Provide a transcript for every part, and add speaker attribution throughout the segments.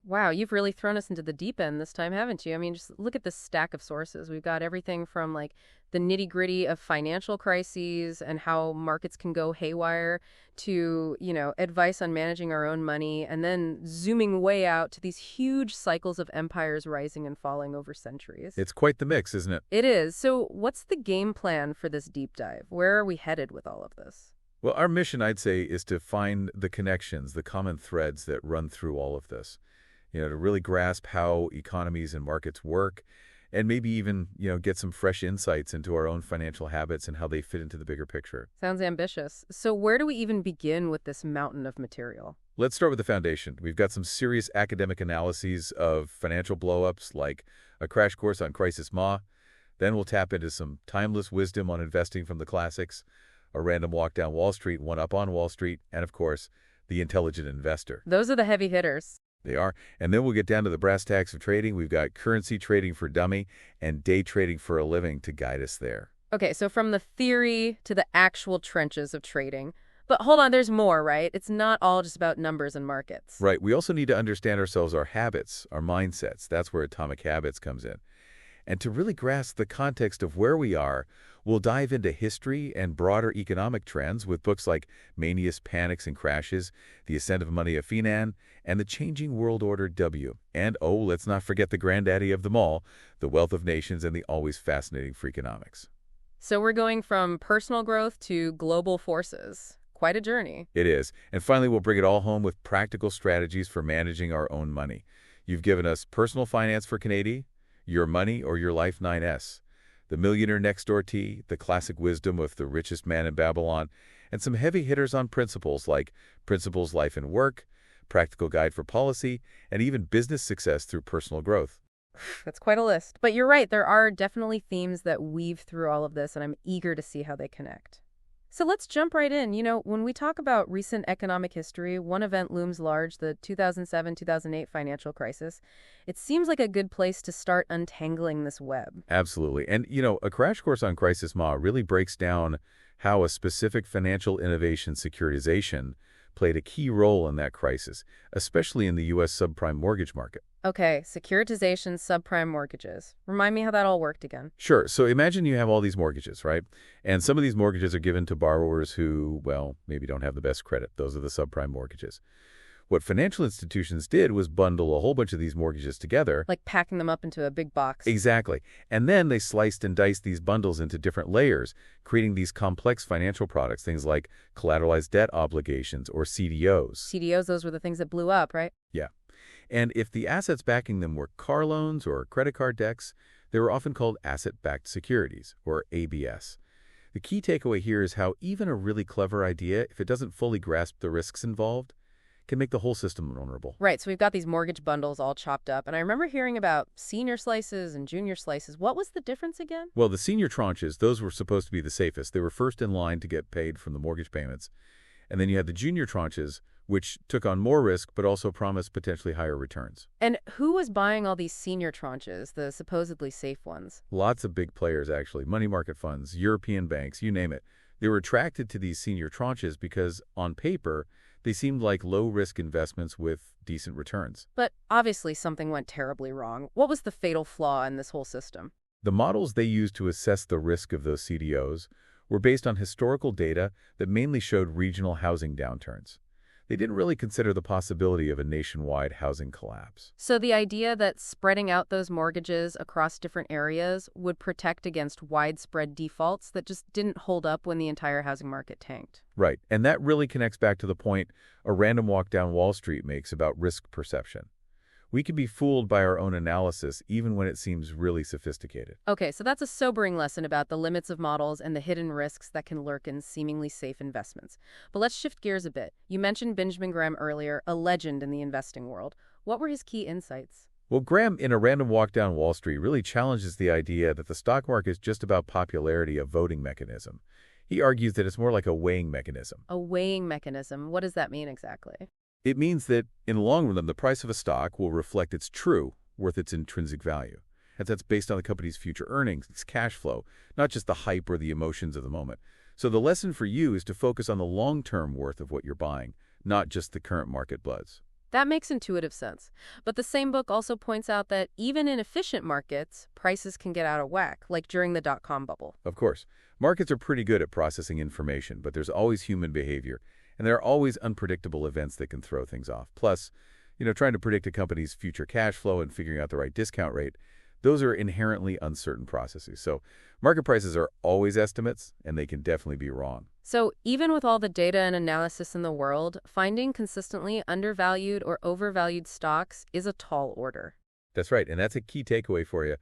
Speaker 1: Wow, you've really thrown us into the deep end this time, haven't you? I mean, just look at this stack of sources. We've got everything from like the nitty-gritty of financial crises and how markets can go haywire to, advice on managing our own money, and then zooming way out to these huge cycles of empires rising and falling over centuries.
Speaker 2: It's quite the mix, isn't it?
Speaker 1: It is. So, what's the game plan for this deep dive? Where are we headed with all of this?
Speaker 2: Well, our mission, I'd say, is to find the connections, the common threads that run through all of this. To really grasp how economies and markets work, and maybe even, get some fresh insights into our own financial habits and how they fit into the bigger picture.
Speaker 1: Sounds ambitious. So where do we even begin with this mountain of material?
Speaker 2: Let's start with the foundation. We've got some serious academic analyses of financial blowups, like a crash course on Crisis Ma. Then we'll tap into some timeless wisdom on investing from the classics, a random walk down Wall Street, one up on Wall Street, and of course, the intelligent investor.
Speaker 1: Those are the heavy hitters.
Speaker 2: They are. And then we'll get down to the brass tacks of trading. We've got currency trading for dummy and day trading for a living to guide us there.
Speaker 1: Okay, so from the theory to the actual trenches of trading. But hold on, there's more, right? It's not all just about numbers and markets.
Speaker 2: Right. We also need to understand ourselves, our habits, our mindsets. That's where Atomic Habits comes in. And to really grasp the context of where we are, we'll dive into history and broader economic trends with books like Mania's Panics and Crashes, The Ascent of Money of Finan, and The Changing World Order W. And, let's not forget the granddaddy of them all, The Wealth of Nations and the always fascinating Freakonomics.
Speaker 1: So we're going from personal growth to global forces. Quite a journey.
Speaker 2: It is. And finally, we'll bring it all home with practical strategies for managing our own money. You've given us Personal Finance for Canadian, Your Money or Your Life 9S, The Millionaire Next Door Tea, The Classic Wisdom of the Richest Man in Babylon, and some heavy hitters on principles like Principles, Life and Work, Practical Guide for Policy, and even Business Success through Personal Growth.
Speaker 1: That's quite a list. But you're right, there are definitely themes that weave through all of this, and I'm eager to see how they connect. So let's jump right in. When we talk about recent economic history, one event looms large, the 2007-2008 financial crisis. It seems like a good place to start untangling this web.
Speaker 2: Absolutely. And, a crash course on Crisis Ma really breaks down how a specific financial innovation, securitization, played a key role in that crisis, especially in the U.S. subprime mortgage market.
Speaker 1: Okay, securitization, subprime mortgages. Remind me how that all worked again.
Speaker 2: Sure. So imagine you have all these mortgages, right? And some of these mortgages are given to borrowers who, maybe don't have the best credit. Those are the subprime mortgages. What financial institutions did was bundle a whole bunch of these mortgages together.
Speaker 1: Like packing them up into a big box.
Speaker 2: Exactly. And then they sliced and diced these bundles into different layers, creating these complex financial products, things like collateralized debt obligations or CDOs.
Speaker 1: CDOs, those were the things that blew up, right?
Speaker 2: Yeah. And if the assets backing them were car loans or credit card debts, they were often called asset-backed securities, or ABS. The key takeaway here is how even a really clever idea, if it doesn't fully grasp the risks involved, can make the whole system vulnerable.
Speaker 1: Right, so we've got these mortgage bundles all chopped up, and I remember hearing about senior slices and junior slices. What was the difference again?
Speaker 2: Well, the senior tranches, those were supposed to be the safest. They were first in line to get paid from the mortgage payments. And then you had the junior tranches, which took on more risk but also promised potentially higher returns.
Speaker 1: And who was buying all these senior tranches, the supposedly safe ones?
Speaker 2: Lots of big players, actually. Money market funds, European banks, you name it. They were attracted to these senior tranches because, on paper, they seemed like low-risk investments with decent returns.
Speaker 1: But obviously something went terribly wrong. What was the fatal flaw in this whole system?
Speaker 2: The models they used to assess the risk of those CDOs were based on historical data that mainly showed regional housing downturns. They didn't really consider the possibility of a nationwide housing collapse.
Speaker 1: So the idea that spreading out those mortgages across different areas would protect against widespread defaults that just didn't hold up when the entire housing market tanked.
Speaker 2: Right, and that really connects back to the point a random walk down Wall Street makes about risk perception. We can be fooled by our own analysis even when it seems really sophisticated.
Speaker 1: Okay, so that's a sobering lesson about the limits of models and the hidden risks that can lurk in seemingly safe investments. But let's shift gears a bit. You mentioned Benjamin Graham earlier, a legend in the investing world. What were his key insights?
Speaker 2: Well, Graham, in a random walk down Wall Street, really challenges the idea that the stock market is just about popularity, a voting mechanism. He argues that it's more like a weighing mechanism.
Speaker 1: A weighing mechanism? What does that mean exactly?
Speaker 2: It means that, in the long run, the price of a stock will reflect its true worth, its intrinsic value. And that's based on the company's future earnings, its cash flow, not just the hype or the emotions of the moment. So the lesson for you is to focus on the long-term worth of what you're buying, not just the current market buzz.
Speaker 1: That makes intuitive sense. But the same book also points out that even in efficient markets, prices can get out of whack, like during the dot-com bubble.
Speaker 2: Of course, markets are pretty good at processing information, but there's always human behavior, and there are always unpredictable events that can throw things off. Plus, trying to predict a company's future cash flow and figuring out the right discount rate, those are inherently uncertain processes. So market prices are always estimates, and they can definitely be wrong.
Speaker 1: So even with all the data and analysis in the world, finding consistently undervalued or overvalued stocks is a tall order.
Speaker 2: That's right, and that's a key takeaway for you.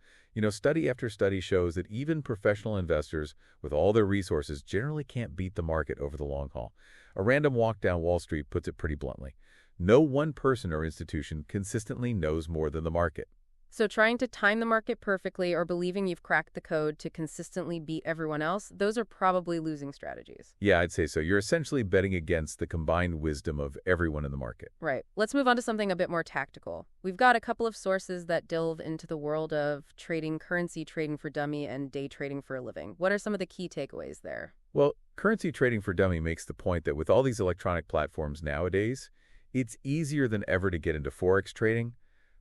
Speaker 2: Study after study shows that even professional investors with all their resources generally can't beat the market over the long haul. A random walk down Wall Street puts it pretty bluntly. No one person or institution consistently knows more than the market.
Speaker 1: So trying to time the market perfectly or believing you've cracked the code to consistently beat everyone else, those are probably losing strategies.
Speaker 2: Yeah, I'd say so. You're essentially betting against the combined wisdom of everyone in the market.
Speaker 1: Right. Let's move on to something a bit more tactical. We've got a couple of sources that delve into the world of trading, currency trading for dummy, and day trading for a living. What are some of the key takeaways there?
Speaker 2: Well, currency trading for dummy makes the point that with all these electronic platforms nowadays, it's easier than ever to get into forex trading.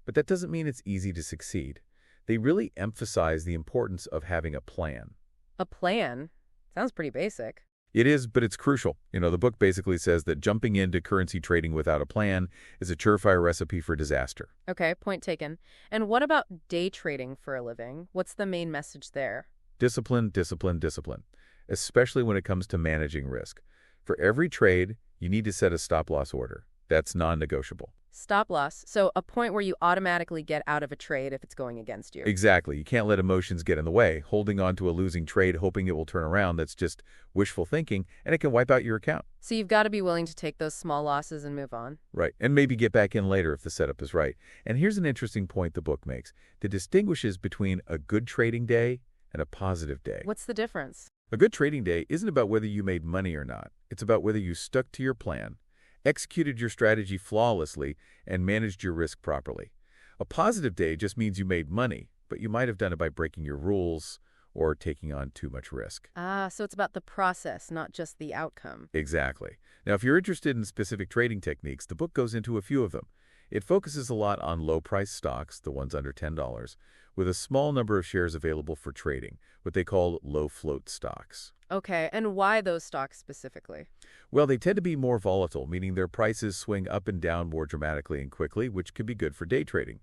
Speaker 2: But that doesn't mean it's easy to succeed. They really emphasize the importance of having a plan.
Speaker 1: A plan? Sounds pretty basic.
Speaker 2: It is, but it's crucial. The book basically says that jumping into currency trading without a plan is a surefire recipe for disaster.
Speaker 1: Okay, point taken. And what about day trading for a living? What's the main message there?
Speaker 2: Discipline, discipline, discipline, especially when it comes to managing risk. For every trade, you need to set a stop-loss order. That's non-negotiable.
Speaker 1: Stop loss, so a point where you automatically get out of a trade if it's going against you.
Speaker 2: Exactly. You can't let emotions get in the way. Holding on to a losing trade, hoping it will turn around, that's just wishful thinking, and it can wipe out your account.
Speaker 1: So you've got to be willing to take those small losses and move on.
Speaker 2: Right, and maybe get back in later if the setup is right. And here's an interesting point the book makes that distinguishes between a good trading day and a positive day.
Speaker 1: What's the difference?
Speaker 2: A good trading day isn't about whether you made money or not. It's about whether you stuck to your plan, executed your strategy flawlessly, and managed your risk properly. A positive day just means you made money, but you might have done it by breaking your rules or taking on too much risk.
Speaker 1: So it's about the process, not just the outcome.
Speaker 2: Exactly. Now, if you're interested in specific trading techniques, the book goes into a few of them. It focuses a lot on low-price stocks, the ones under $10, with a small number of shares available for trading, what they call low-float stocks.
Speaker 1: Okay, and why those stocks specifically?
Speaker 2: Well, they tend to be more volatile, meaning their prices swing up and down more dramatically and quickly, which can be good for day trading.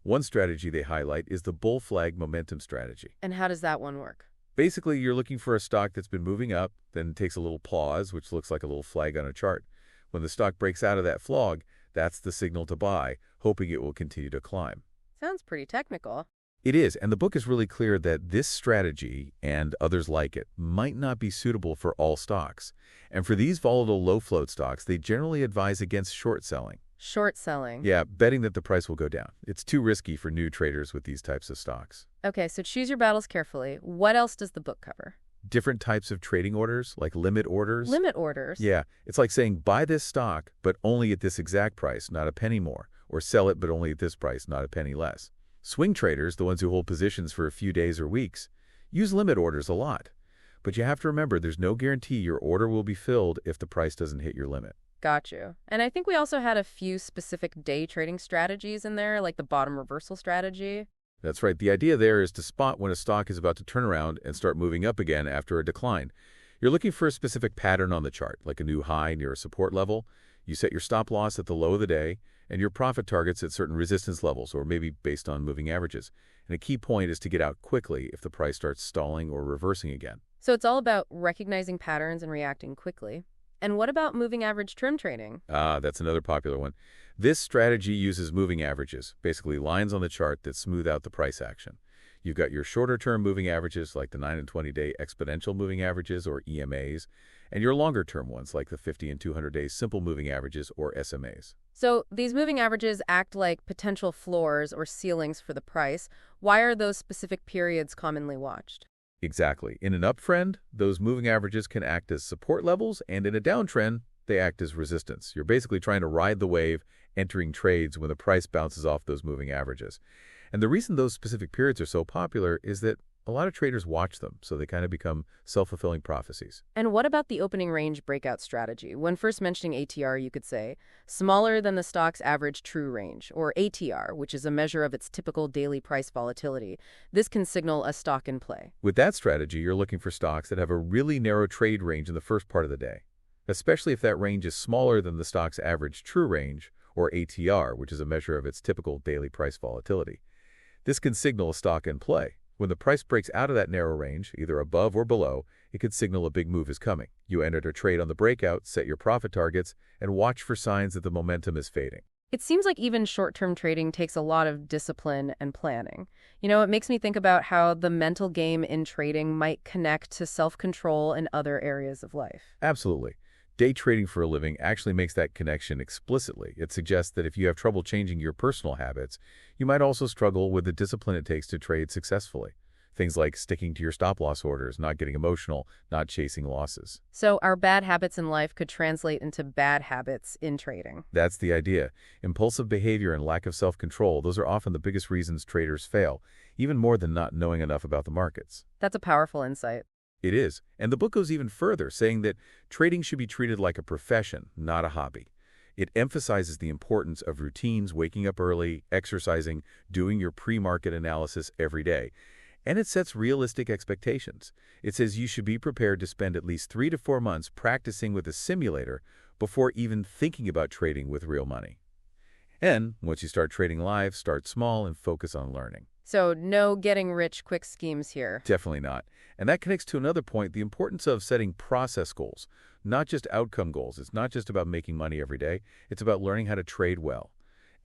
Speaker 2: One strategy they highlight is the bull flag momentum strategy.
Speaker 1: And how does that one work?
Speaker 2: Basically, you're looking for a stock that's been moving up, then takes a little pause, which looks like a little flag on a chart. When the stock breaks out of that flag, that's the signal to buy, hoping it will continue to climb.
Speaker 1: Sounds pretty technical.
Speaker 2: It is, and the book is really clear that this strategy, and others like it, might not be suitable for all stocks. And for these volatile low-float stocks, they generally advise against short selling.
Speaker 1: Short selling?
Speaker 2: Yeah, betting that the price will go down. It's too risky for new traders with these types of stocks.
Speaker 1: Okay, so choose your battles carefully. What else does the book cover?
Speaker 2: Different types of trading orders, like limit orders.
Speaker 1: Limit orders?
Speaker 2: Yeah, it's like saying buy this stock, but only at this exact price, not a penny more, or sell it, but only at this price, not a penny less. Swing traders, the ones who hold positions for a few days or weeks, use limit orders a lot. But you have to remember there's no guarantee your order will be filled if the price doesn't hit your limit.
Speaker 1: Got you. And I think we also had a few specific day trading strategies in there, like the bottom reversal strategy.
Speaker 2: That's right. The idea there is to spot when a stock is about to turn around and start moving up again after a decline. You're looking for a specific pattern on the chart, like a new high near a support level. You set your stop loss at the low of the day, and your profit targets at certain resistance levels, or maybe based on moving averages. And a key point is to get out quickly if the price starts stalling or reversing again.
Speaker 1: So it's all about recognizing patterns and reacting quickly. And what about moving average trim trading?
Speaker 2: That's another popular one. This strategy uses moving averages, basically lines on the chart that smooth out the price action. You've got your shorter-term moving averages, like the 9 and 20-day exponential moving averages, or EMAs, and your longer-term ones, like the 50 and 200-day simple moving averages, or SMAs.
Speaker 1: So these moving averages act like potential floors or ceilings for the price. Why are those specific periods commonly watched?
Speaker 2: Exactly. In an uptrend, those moving averages can act as support levels, and in a downtrend, they act as resistance. You're basically trying to ride the wave, entering trades when the price bounces off those moving averages. And the reason those specific periods are so popular is that A lot of traders watch them, so they kind of become self-fulfilling prophecies.
Speaker 1: And what about the opening range breakout strategy? When first mentioning ATR, you could say, smaller than the stock's average true range, or ATR, which is a measure of its typical daily price volatility. This can signal a stock in play.
Speaker 2: With that strategy, you're looking for stocks that have a really narrow trade range in the first part of the day, especially if that range is smaller than the stock's average true range, or ATR, which is a measure of its typical daily price volatility. This can signal a stock in play. When the price breaks out of that narrow range, either above or below, it could signal a big move is coming. You enter a trade on the breakout, set your profit targets, and watch for signs that the momentum is fading.
Speaker 1: It seems like even short-term trading takes a lot of discipline and planning. It makes me think about how the mental game in trading might connect to self-control in other areas of life.
Speaker 2: Absolutely. Day trading for a living actually makes that connection explicitly. It suggests that if you have trouble changing your personal habits, you might also struggle with the discipline it takes to trade successfully. Things like sticking to your stop-loss orders, not getting emotional, not chasing losses.
Speaker 1: So our bad habits in life could translate into bad habits in trading.
Speaker 2: That's the idea. Impulsive behavior and lack of self-control, those are often the biggest reasons traders fail, even more than not knowing enough about the markets.
Speaker 1: That's a powerful insight.
Speaker 2: It is. And the book goes even further, saying that trading should be treated like a profession, not a hobby. It emphasizes the importance of routines, waking up early, exercising, doing your pre-market analysis every day. And it sets realistic expectations. It says you should be prepared to spend at least 3 to 4 months practicing with a simulator before even thinking about trading with real money. And once you start trading live, start small and focus on learning.
Speaker 1: So no getting rich quick schemes here.
Speaker 2: Definitely not. And that connects to another point, the importance of setting process goals, not just outcome goals. It's not just about making money every day. It's about learning how to trade well.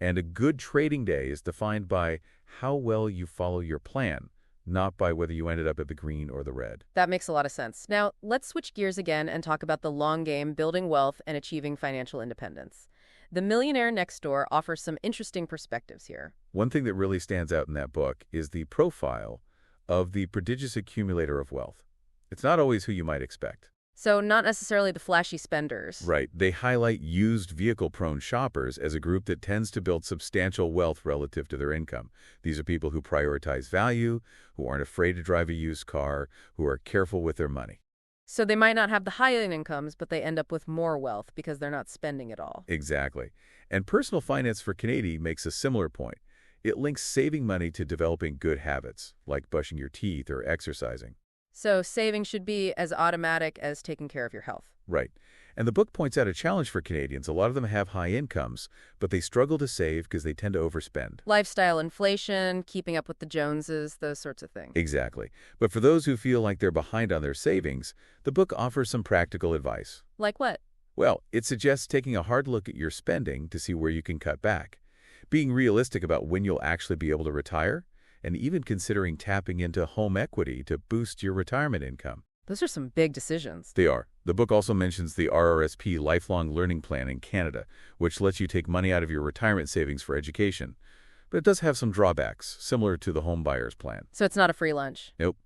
Speaker 2: And a good trading day is defined by how well you follow your plan, not by whether you ended up at the green or the red.
Speaker 1: That makes a lot of sense. Now, let's switch gears again and talk about the long game, building wealth and achieving financial independence. The Millionaire Next Door offers some interesting perspectives here.
Speaker 2: One thing that really stands out in that book is the profile of the prodigious accumulator of wealth. It's not always who you might expect.
Speaker 1: So not necessarily the flashy spenders.
Speaker 2: Right. They highlight used vehicle-prone shoppers as a group that tends to build substantial wealth relative to their income. These are people who prioritize value, who aren't afraid to drive a used car, who are careful with their money.
Speaker 1: So they might not have the high-end incomes, but they end up with more wealth because they're not spending it all.
Speaker 2: Exactly. And Personal Finance for Kiyosaki makes a similar point. It links saving money to developing good habits, like brushing your teeth or exercising.
Speaker 1: So saving should be as automatic as taking care of your health.
Speaker 2: Right. And the book points out a challenge for Canadians. A lot of them have high incomes, but they struggle to save because they tend to overspend.
Speaker 1: Lifestyle inflation, keeping up with the Joneses, those sorts of things.
Speaker 2: Exactly. But for those who feel like they're behind on their savings, the book offers some practical advice.
Speaker 1: Like what?
Speaker 2: Well, it suggests taking a hard look at your spending to see where you can cut back, being realistic about when you'll actually be able to retire, and even considering tapping into home equity to boost your retirement income.
Speaker 1: Those are some big decisions.
Speaker 2: They are. The book also mentions the RRSP Lifelong Learning Plan in Canada, which lets you take money out of your retirement savings for education. But it does have some drawbacks, similar to the home buyer's plan.
Speaker 1: So it's not a free lunch.
Speaker 2: Nope.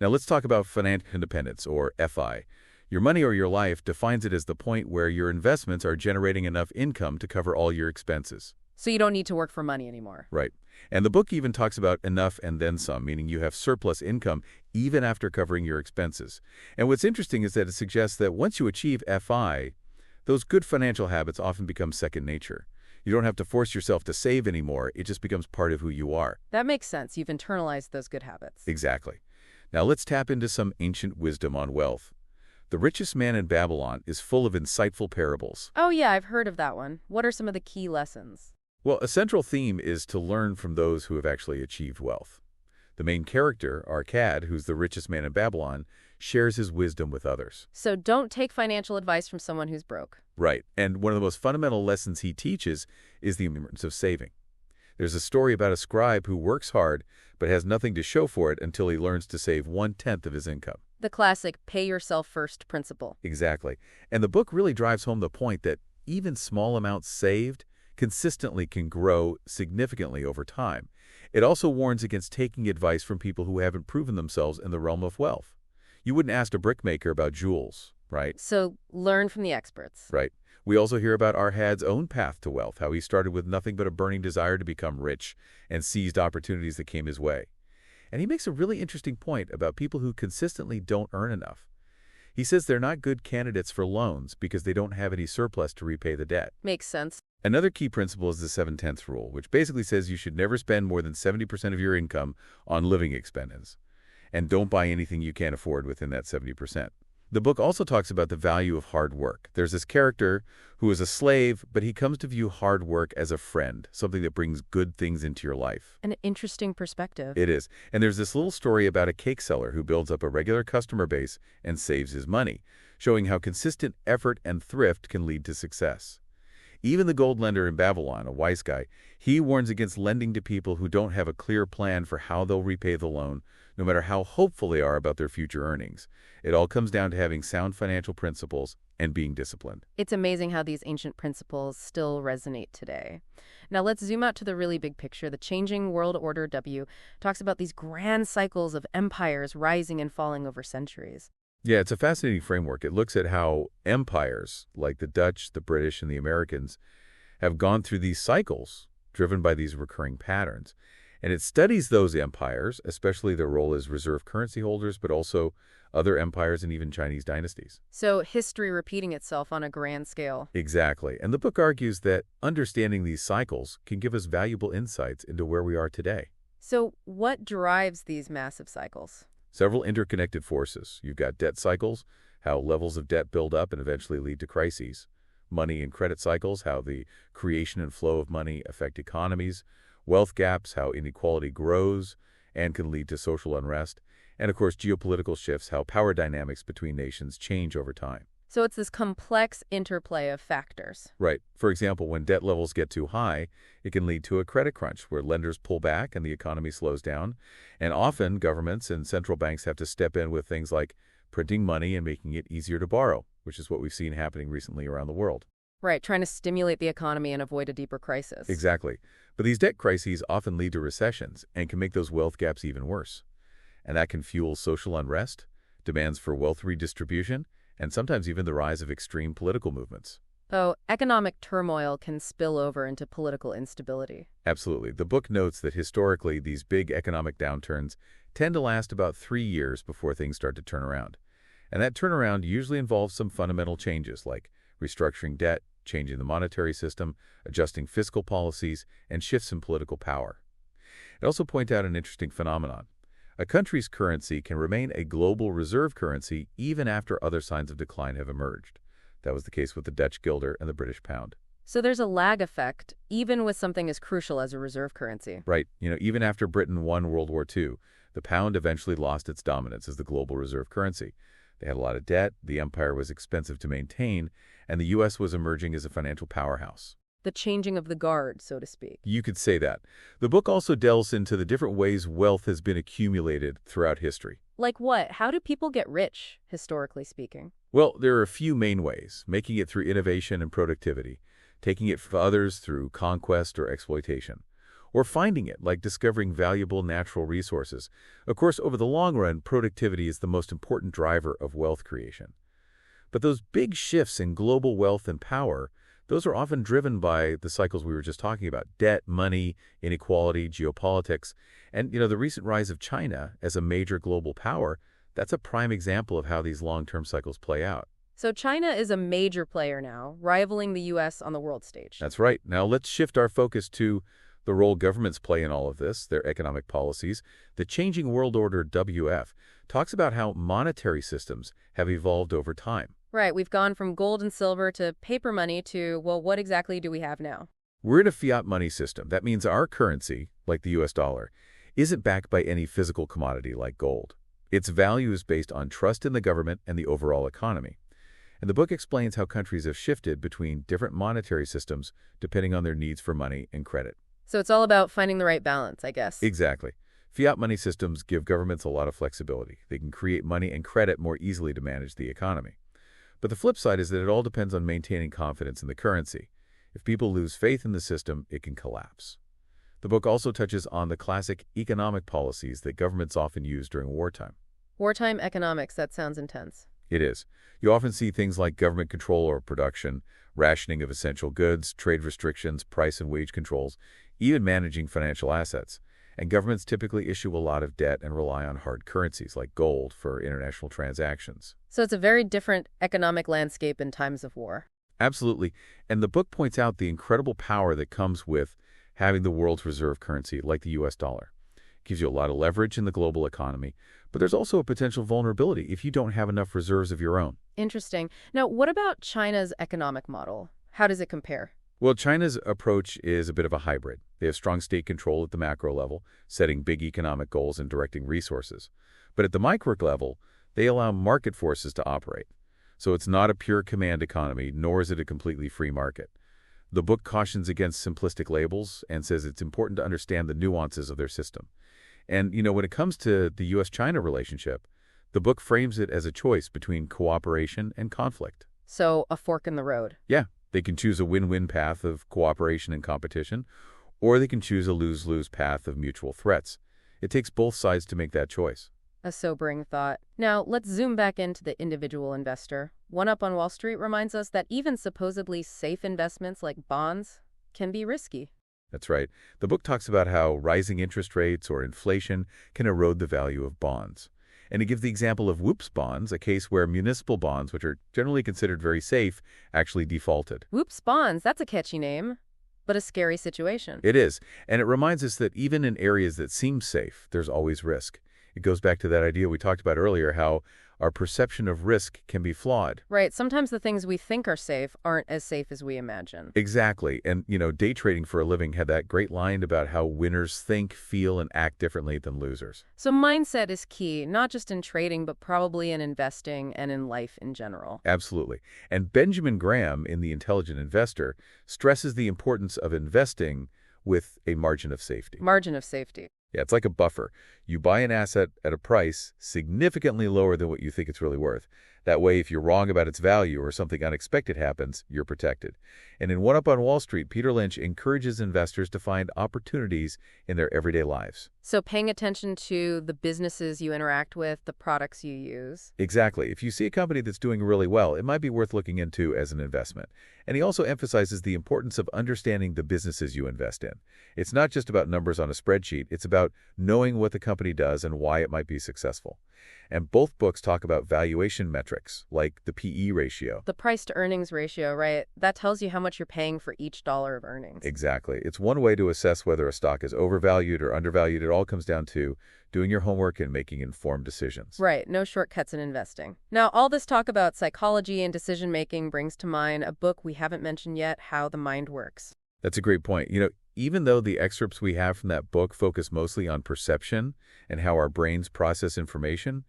Speaker 2: Now let's talk about financial independence, or FI. Your money or your life defines it as the point where your investments are generating enough income to cover all your expenses.
Speaker 1: So you don't need to work for money anymore.
Speaker 2: Right. And the book even talks about enough and then some, meaning you have surplus income even after covering your expenses. And what's interesting is that it suggests that once you achieve FI, those good financial habits often become second nature. You don't have to force yourself to save anymore. It just becomes part of who you are.
Speaker 1: That makes sense. You've internalized those good habits.
Speaker 2: Exactly. Now let's tap into some ancient wisdom on wealth. The Richest Man in Babylon is full of insightful parables.
Speaker 1: Oh yeah, I've heard of that one. What are some of the key lessons?
Speaker 2: Well, a central theme is to learn from those who have actually achieved wealth. The main character, Arcad, who's the richest man in Babylon, shares his wisdom with others.
Speaker 1: So don't take financial advice from someone who's broke.
Speaker 2: Right. And one of the most fundamental lessons he teaches is the importance of saving. There's a story about a scribe who works hard but has nothing to show for it until he learns to save 1/10 of his income.
Speaker 1: The classic pay yourself first principle.
Speaker 2: Exactly. And the book really drives home the point that even small amounts saved consistently can grow significantly over time. It also warns against taking advice from people who haven't proven themselves in the realm of wealth. You wouldn't ask a brickmaker about jewels, right?
Speaker 1: So learn from the experts.
Speaker 2: Right. We also hear about Arcad's own path to wealth, how he started with nothing but a burning desire to become rich and seized opportunities that came his way. And he makes a really interesting point about people who consistently don't earn enough. He says they're not good candidates for loans because they don't have any surplus to repay the debt.
Speaker 1: Makes sense.
Speaker 2: Another key principle is the 7/10 rule, which basically says you should never spend more than 70% of your income on living expenses. And don't buy anything you can't afford within that 70%. The book also talks about the value of hard work. There's this character who is a slave, but he comes to view hard work as a friend, something that brings good things into your life.
Speaker 1: An interesting perspective.
Speaker 2: It is. And there's this little story about a cake seller who builds up a regular customer base and saves his money, showing how consistent effort and thrift can lead to success. Even the gold lender in Babylon, a wise guy, he warns against lending to people who don't have a clear plan for how they'll repay the loan, no matter how hopeful they are about their future earnings. It all comes down to having sound financial principles and being disciplined.
Speaker 1: It's amazing how these ancient principles still resonate today. Now let's zoom out to the really big picture. The Changing World Order W talks about these grand cycles of empires rising and falling over centuries.
Speaker 2: Yeah, it's a fascinating framework. It looks at how empires, like the Dutch, the British, and the Americans, have gone through these cycles driven by these recurring patterns. And it studies those empires, especially their role as reserve currency holders, but also other empires and even Chinese dynasties.
Speaker 1: So history repeating itself on a grand scale.
Speaker 2: Exactly. And the book argues that understanding these cycles can give us valuable insights into where we are today.
Speaker 1: So what drives these massive cycles?
Speaker 2: Several interconnected forces. You've got debt cycles, how levels of debt build up and eventually lead to crises. Money and credit cycles, how the creation and flow of money affect economies. Wealth gaps, how inequality grows and can lead to social unrest. And of course, geopolitical shifts, how power dynamics between nations change over time.
Speaker 1: So it's this complex interplay of factors.
Speaker 2: Right. For example, when debt levels get too high, it can lead to a credit crunch where lenders pull back and the economy slows down. And often, governments and central banks have to step in with things like printing money and making it easier to borrow, which is what we've seen happening recently around the world.
Speaker 1: Right, trying to stimulate the economy and avoid a deeper crisis.
Speaker 2: Exactly. But these debt crises often lead to recessions and can make those wealth gaps even worse. And that can fuel social unrest, demands for wealth redistribution, and sometimes even the rise of extreme political movements.
Speaker 1: Oh, economic turmoil can spill over into political instability.
Speaker 2: Absolutely. The book notes that historically, these big economic downturns tend to last about 3 years before things start to turn around. And that turnaround usually involves some fundamental changes like restructuring debt, changing the monetary system, adjusting fiscal policies, and shifts in political power. It also points out an interesting phenomenon. A country's currency can remain a global reserve currency even after other signs of decline have emerged. That was the case with the Dutch guilder and the British pound.
Speaker 1: So there's a lag effect, even with something as crucial as a reserve currency.
Speaker 2: Right. Even after Britain won World War II, the pound eventually lost its dominance as the global reserve currency. They had a lot of debt, the empire was expensive to maintain, and the U.S. was emerging as a financial powerhouse.
Speaker 1: The changing of the guard, so to speak.
Speaker 2: You could say that. The book also delves into the different ways wealth has been accumulated throughout history.
Speaker 1: Like what? How do people get rich, historically speaking?
Speaker 2: Well, there are a few main ways: making it through innovation and productivity, taking it from others through conquest or exploitation, or finding it, like discovering valuable natural resources. Of course, over the long run, productivity is the most important driver of wealth creation. But those big shifts in global wealth and power, those are often driven by the cycles we were just talking about: debt, money, inequality, geopolitics. And, the recent rise of China as a major global power, that's a prime example of how these long-term cycles play out.
Speaker 1: So China is a major player now, rivaling the U.S. on the world stage.
Speaker 2: That's right. Now let's shift our focus to the role governments play in all of this, their economic policies. The Changing World Order WF talks about how monetary systems have evolved over time.
Speaker 1: Right, we've gone from gold and silver to paper money to, well, what exactly do we have now?
Speaker 2: We're in a fiat money system. That means our currency, like the U.S. dollar, isn't backed by any physical commodity like gold. Its value is based on trust in the government and the overall economy. And the book explains how countries have shifted between different monetary systems depending on their needs for money and credit.
Speaker 1: So it's all about finding the right balance, I guess.
Speaker 2: Exactly. Fiat money systems give governments a lot of flexibility. They can create money and credit more easily to manage the economy. But the flip side is that it all depends on maintaining confidence in the currency. If people lose faith in the system, it can collapse. The book also touches on the classic economic policies that governments often use during wartime.
Speaker 1: Wartime economics, that sounds intense.
Speaker 2: It is. You often see things like government control over production, rationing of essential goods, trade restrictions, price and wage controls, even managing financial assets. And governments typically issue a lot of debt and rely on hard currencies like gold for international transactions.
Speaker 1: So it's a very different economic landscape in times of war.
Speaker 2: Absolutely. And the book points out the incredible power that comes with having the world's reserve currency, like the US dollar. It gives you a lot of leverage in the global economy, but there's also a potential vulnerability if you don't have enough reserves of your own.
Speaker 1: Interesting. Now, what about China's economic model? How does it compare?
Speaker 2: Well, China's approach is a bit of a hybrid. They have strong state control at the macro level, setting big economic goals and directing resources. But at the micro level, they allow market forces to operate. So it's not a pure command economy, nor is it a completely free market. The book cautions against simplistic labels and says it's important to understand the nuances of their system. And, when it comes to the U.S.-China relationship, the book frames it as a choice between cooperation and conflict.
Speaker 1: So a fork in the road.
Speaker 2: Yeah, they can choose a win-win path of cooperation and competition, or they can choose a lose-lose path of mutual threats. It takes both sides to make that choice.
Speaker 1: A sobering thought. Now, let's zoom back into the individual investor. One Up on Wall Street reminds us that even supposedly safe investments like bonds can be risky.
Speaker 2: That's right. The book talks about how rising interest rates or inflation can erode the value of bonds. And it gives the example of Whoops bonds, a case where municipal bonds, which are generally considered very safe, actually defaulted.
Speaker 1: Whoops bonds, that's a catchy name, but a scary situation.
Speaker 2: It is. And it reminds us that even in areas that seem safe, there's always risk. It goes back to that idea we talked about earlier, how our perception of risk can be flawed.
Speaker 1: Right. Sometimes the things we think are safe aren't as safe as we imagine.
Speaker 2: Exactly. And, day trading for a living had that great line about how winners think, feel, and act differently than losers.
Speaker 1: So mindset is key, not just in trading, but probably in investing and in life in general.
Speaker 2: Absolutely. And Benjamin Graham in The Intelligent Investor stresses the importance of investing with a margin of safety.
Speaker 1: Margin of safety.
Speaker 2: Yeah, it's like a buffer. You buy an asset at a price significantly lower than what you think it's really worth. That way, if you're wrong about its value or something unexpected happens, you're protected. And in One Up on Wall Street, Peter Lynch encourages investors to find opportunities in their everyday lives.
Speaker 1: So paying attention to the businesses you interact with, the products you use.
Speaker 2: Exactly. If you see a company that's doing really well, it might be worth looking into as an investment. And he also emphasizes the importance of understanding the businesses you invest in. It's not just about numbers on a spreadsheet. It's about knowing what the company does and why it might be successful. And both books talk about valuation metrics, like the PE ratio.
Speaker 1: The price-to-earnings ratio, right? That tells you how much you're paying for each dollar of earnings.
Speaker 2: Exactly. It's one way to assess whether a stock is overvalued or undervalued. It all comes down to doing your homework and making informed decisions.
Speaker 1: Right. No shortcuts in investing. Now, all this talk about psychology and decision-making brings to mind a book we haven't mentioned yet, How the Mind Works.
Speaker 2: That's a great point. Even though the excerpts we have from that book focus mostly on perception and how our brains process information,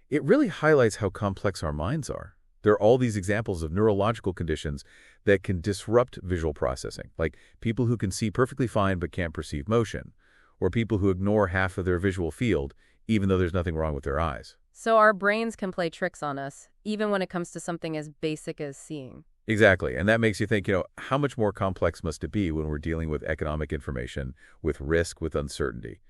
Speaker 2: it really highlights how complex our minds are. There are all these examples of neurological conditions that can disrupt visual processing, like people who can see perfectly fine but can't perceive motion, or people who ignore half of their visual field even though there's nothing wrong with their eyes.
Speaker 1: So our brains can play tricks on us, even when it comes to something as basic as seeing.
Speaker 2: Exactly. And that makes you think, how much more complex must it be when we're dealing with economic information, with risk, with uncertainty?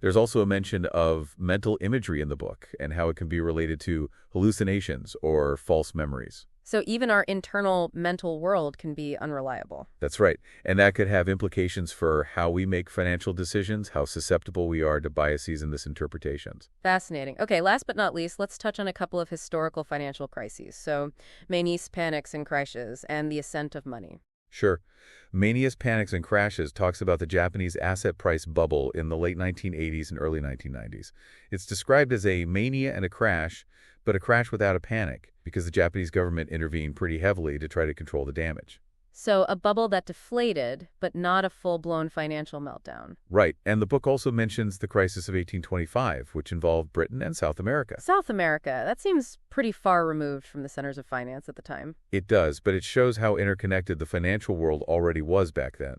Speaker 2: There's also a mention of mental imagery in the book and how it can be related to hallucinations or false memories.
Speaker 1: So even our internal mental world can be unreliable.
Speaker 2: That's right. And that could have implications for how we make financial decisions, how susceptible we are to biases and misinterpretations.
Speaker 1: Fascinating. Okay, last but not least, let's touch on a couple of historical financial crises. So Mani's Panics and Crashes and the Ascent of Money.
Speaker 2: Sure. Mania's Panics and Crashes talks about the Japanese asset price bubble in the late 1980s and early 1990s. It's described as a mania and a crash, but a crash without a panic, because the Japanese government intervened pretty heavily to try to control the damage.
Speaker 1: So a bubble that deflated, but not a full-blown financial meltdown.
Speaker 2: Right, and the book also mentions the crisis of 1825, which involved Britain and South America.
Speaker 1: South America, that seems pretty far removed from the centers of finance at the time.
Speaker 2: It does, but it shows how interconnected the financial world already was back then.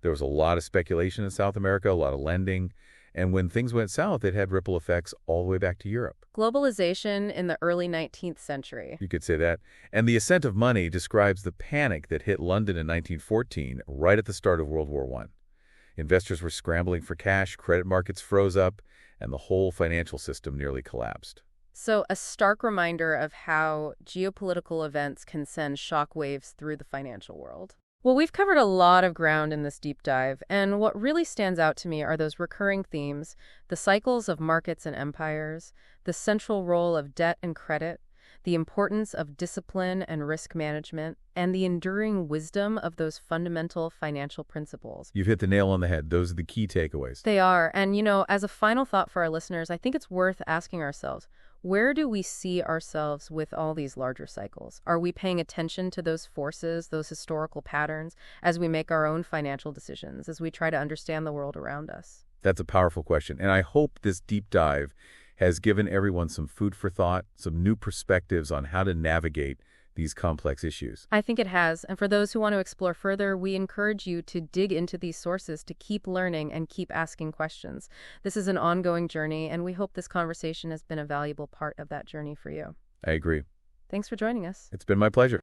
Speaker 2: There was a lot of speculation in South America, a lot of lending, and when things went south, it had ripple effects all the way back to Europe.
Speaker 1: Globalization in the early 19th century.
Speaker 2: You could say that. And The Ascent of Money describes the panic that hit London in 1914, right at the start of World War I. Investors were scrambling for cash, credit markets froze up, and the whole financial system nearly collapsed.
Speaker 1: So a stark reminder of how geopolitical events can send shockwaves through the financial world. Well, we've covered a lot of ground in this deep dive, and what really stands out to me are those recurring themes: the cycles of markets and empires, the central role of debt and credit, the importance of discipline and risk management, and the enduring wisdom of those fundamental financial principles.
Speaker 2: You've hit the nail on the head. Those are the key takeaways.
Speaker 1: They are. And, as a final thought for our listeners, I think it's worth asking ourselves, where do we see ourselves with all these larger cycles? Are we paying attention to those forces, those historical patterns, as we make our own financial decisions, as we try to understand the world around us?
Speaker 2: That's a powerful question, and I hope this deep dive has given everyone some food for thought, some new perspectives on how to navigate these complex issues.
Speaker 1: I think it has. And for those who want to explore further, we encourage you to dig into these sources, to keep learning and keep asking questions. This is an ongoing journey, and we hope this conversation has been a valuable part of that journey for you.
Speaker 2: I agree.
Speaker 1: Thanks for joining us.
Speaker 2: It's been my pleasure.